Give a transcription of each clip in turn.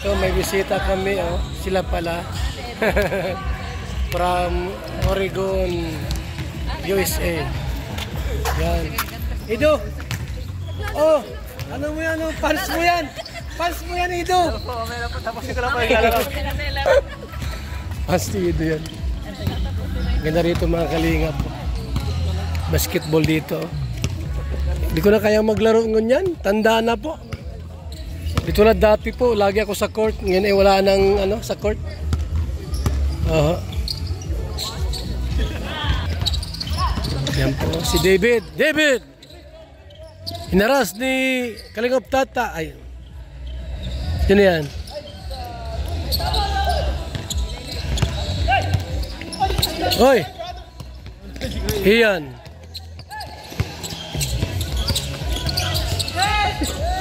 So may bisita kami, oh. Sila pala. From Oregon, USA. Yan. Ido! Oh! Ano mo yan? Oh? Pals mo yan! Pals mo yan, Ido! Meron po, tapos ko lang po ilalaro. Pals ni Ido yan. Ganda rito mga kalingap. Basketball dito. Hindi ko na kaya maglaro ngunyan. Tanda na po. Dito na dati po, lagi ako sa court. Ngayon ay wala nang sa court. Yan po, si David. David! Hinaras ni Kalingap Tata. Ay. Yun yan. Hoy! Iyan.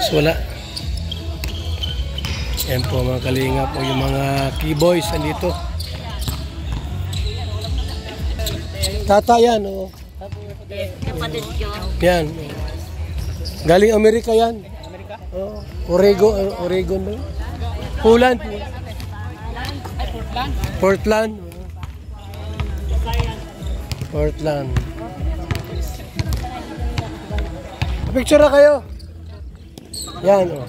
So, wala. Yan po mga kalingap po yung mga keyboys andito. Tata yan, oh. Yan. Galing Amerika yan. Oh, Oregon ba? Poland. Portland. Portland. Picture na kayo. Yan, oh.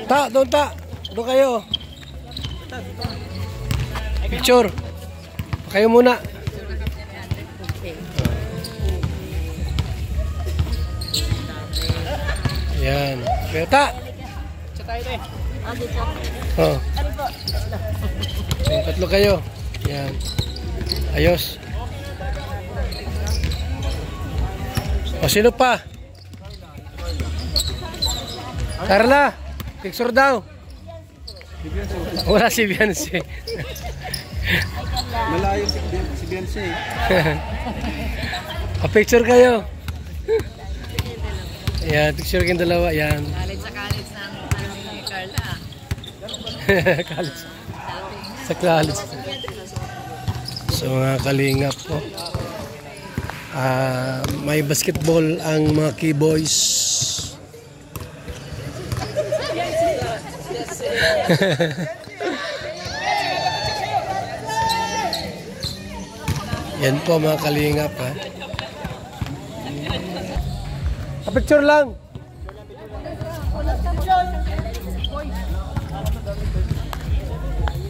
Doon kayo. Picture. Kayo muna. Yan. Kayo Oh. Yung tatlo kayo. Yan. Ayos. O sino pa? Carla, picture daw. Wala si Beyonce. Malayo si Beyonce. Picture kayo. Yan, picture kayong dalawa. Yan. College ng ni Carla. College. Sa college. So mga kalingap po. May basketball ang mga keyboys. Yan po mga kalingap, ha. Picture lang.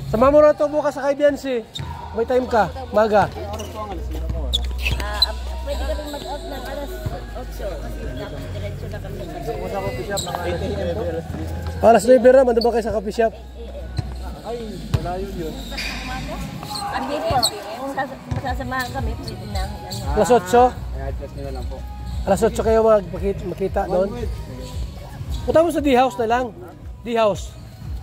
Sama mo na ito bukas sa kay Beyonce. May time ka, maga. Pwede ka rin mag-out ng alas 8 kasi dapat diretso na kami. Sa coffee shop, mga 8 a.m. Alas 9 na, manda ba kayo sa coffee shop? Ay, malayo yun. Hindi po, kung masasamahan kami, pwede na. Alas 8? I-adjust nyo na lang po. Alas 8 kayo makita doon? Punta mo sa D-House na lang. D-House.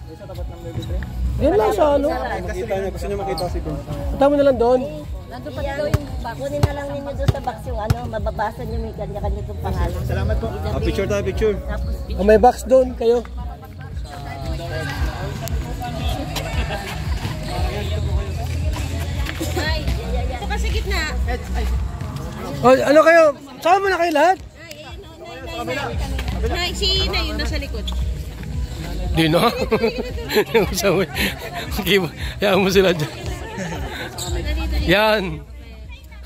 Sa tapat ng baby tree. Yan lang sa ano. Makita nyo, gusto nyo makita si Ben. Punta mo na lang doon. Nandun pa daw yung kunin na lang ninyo doon sa box yung mababasa nyo may kanya-kanya itong pangalan. Salamat po. Picture tayo, picture. Tapos, May box doon kayo. ito kasi gitna. O, ano kayo? Sama mo na kayo lahat? Nay, si Nay yung nasa likod. Di na. Okay, hayaan mo sila dyan. Yan.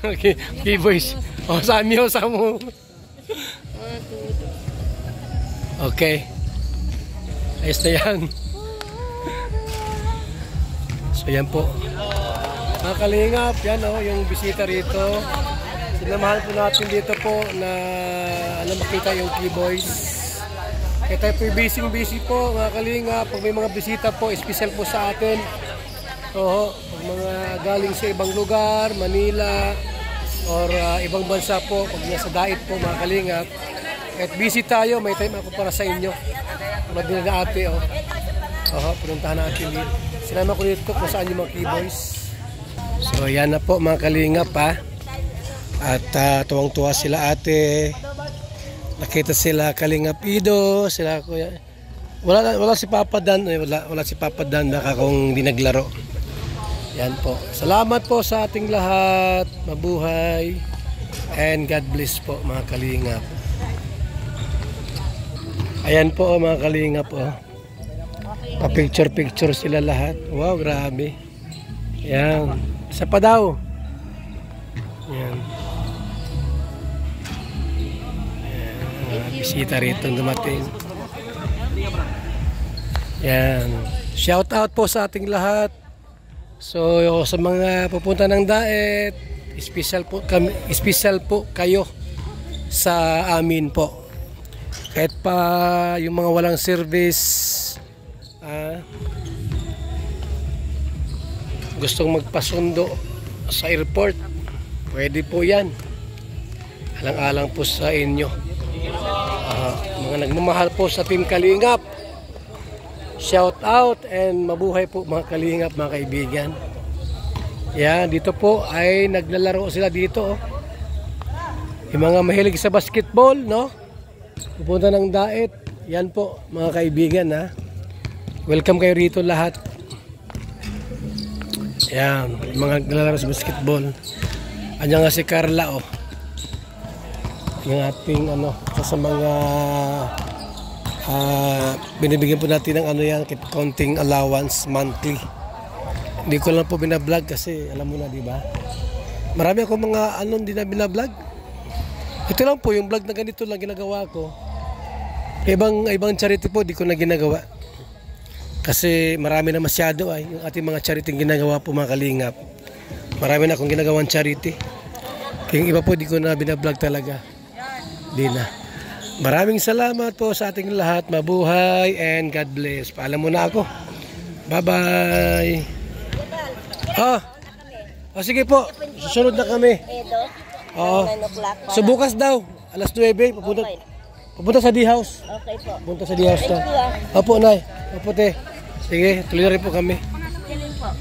Okay, keyboys. O, sami o, samo. Okay. Ayos na yan. So, yan po. Mga kalingap, yan o, yung bisita rito. Sinamahan po natin dito po na makita yung keyboys. Kaya tayo po busy po mga kalingap. Pag may mga bisita po, special po sa atin. Oo, pag mga galing sa ibang lugar, Manila, or ibang bansa po, pag nasa diet po mga kalingap. Kahit busy tayo, may time ako para sa inyo. Tulad din na ate, oh. Oo, pinuntahan natin dito. Sinama ko dito kung saan yung mga keyboys. So, yan na po mga kalingap, ha. At tuwang-tuwa sila ate. Nakita sila Kalingap Ido, sila kuya. Wala si Papa Dan, wala si Papa Dan baka kung hindi naglaro. Yan po. Salamat po sa ating lahat. Mabuhay. And God bless po mga kalingap. Ayan po mga kalingap oh. Pa-picture sila lahat. Wow, grabe. Ayan. Isa pa daw. Ayan. Bisita rito dumating. Ayan. Shout out po sa ating lahat. So sa mga pupunta ng Daet, special po kayo sa amin po. Kahit pa yung mga walang service, gustong magpasundo sa airport, pwede po yan. Alang-alang po sa inyo. Mga nagmamahal po sa Team Kalingap, shout out and mabuhay po mga Kalingap, mga kaibigan. Yan, dito po ay naglalaro sila dito. Yung mga mahilig sa basketball, no? Pupunta ng Daet. Yan po mga kaibigan, ha. Welcome kayo rito lahat. Yan, mga naglalaro sa basketball. Andiyan nga si Carla, oh. Yung ating sa mga binibigyan po natin ng yan, counting allowance monthly. Hindi ko lang po binablog kasi alam mo na, di ba? Marami ako mga hindi na binablog. Ito lang po yung vlog na ganito lang ginagawa ko. Ibang charity po di ko na ginagawa. Kasi marami na masyado ay yung ating mga charity ginagawa po mga Kalingap. Marami na akong ginagawang charity. Yung iba po di ko na binablog talaga. Di na. Maraming salamat po sa ating lahat. Mabuhay and God bless. Paalam muna ako. Bye-bye. Sige po. Susunod na kami. Oo. So bukas daw, alas 9, pupunta sa D-House. Okay po. Pupunta sa D-House na. Thank you, Opo, Nay. Opo, te. Sige, tuloy na rin po kami. Sige po.